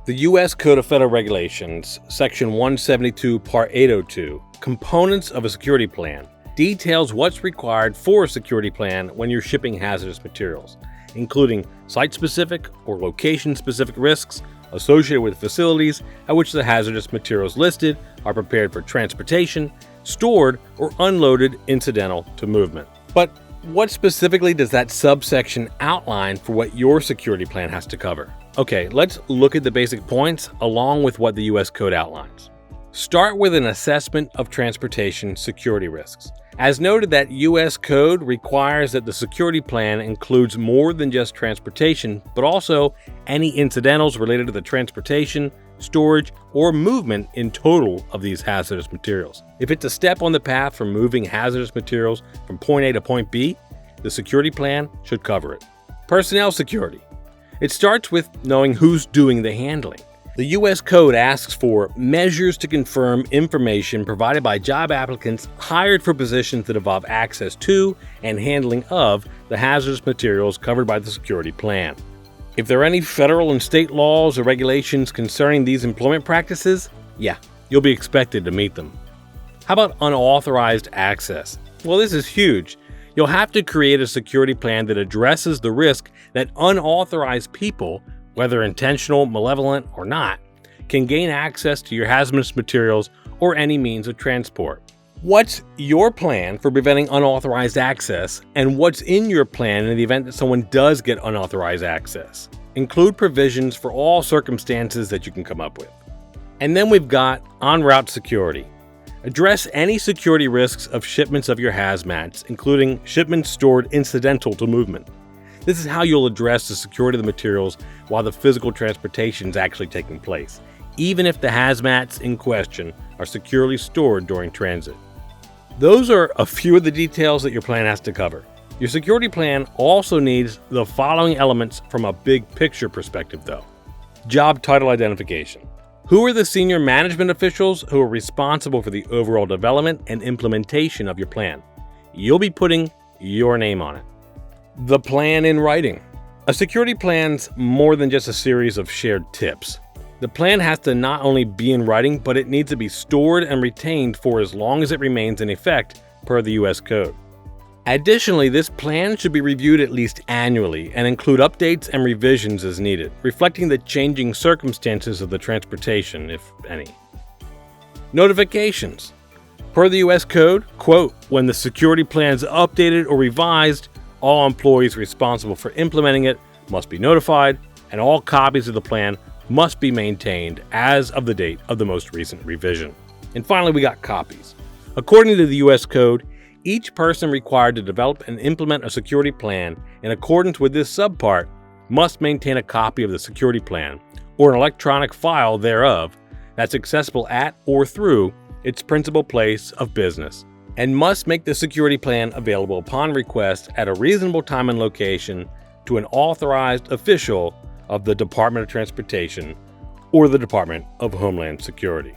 The U.S. Code of Federal Regulations, Section 172, Part 802, Components of a Security Plan, details what's required for a security plan when you're shipping hazardous materials, including site-specific or location-specific risks associated with facilities at which the hazardous materials listed are prepared for transportation, stored, or unloaded incidental to movement. But what specifically does that subsection outline for what your security plan has to cover? Okay, let's look at the basic points along with what the U.S. Code outlines. Start with an assessment of transportation security risks. As noted, that U.S. Code requires that the security plan includes more than just transportation, but also any incidentals related to the transportation, storage, or movement in total of these hazardous materials. If it's a step on the path for moving hazardous materials from point A to point B, the security plan should cover it. Personnel security. It starts with knowing who's doing the handling. The U.S. Code asks for measures to confirm information provided by job applicants hired for positions that involve access to and handling of the hazardous materials covered by the security plan. If there are any federal and state laws or regulations concerning these employment practices, you'll be expected to meet them. How about unauthorized access? Well, this is huge. You'll have to create a security plan that addresses the risk that unauthorized people, whether intentional, malevolent, or not, can gain access to your hazardous materials or any means of transport. What's your plan for preventing unauthorized access, and what's in your plan in the event that someone does get unauthorized access? Include provisions for all circumstances that you can come up with. And then we've got en route security. Address any security risks of shipments of your hazmats, including shipments stored incidental to movement. This is how you'll address the security of the materials while the physical transportation is actually taking place, even if the hazmats in question are securely stored during transit. Those are a few of the details that your plan has to cover. Your security plan also needs the following elements from a big picture perspective, though. Job title identification. Who are the senior management officials who are responsible for the overall development and implementation of your plan? You'll be putting your name on it. The plan in writing. A security plan's more than just a series of shared tips. The plan has to not only be in writing, but it needs to be stored and retained for as long as it remains in effect per the U.S. Code. Additionally, this plan should be reviewed at least annually and include updates and revisions as needed, reflecting the changing circumstances of the transportation, if any. Notifications. Per the U.S. Code, quote, when the security plan is updated or revised, all employees responsible for implementing it must be notified, and all copies of the plan must be maintained as of the date of the most recent revision. And finally, we got copies. According to the U.S. Code, each person required to develop and implement a security plan in accordance with this subpart must maintain a copy of the security plan or an electronic file thereof that's accessible at or through its principal place of business, and must make the security plan available upon request at a reasonable time and location to an authorized official of the Department of Transportation or the Department of Homeland Security.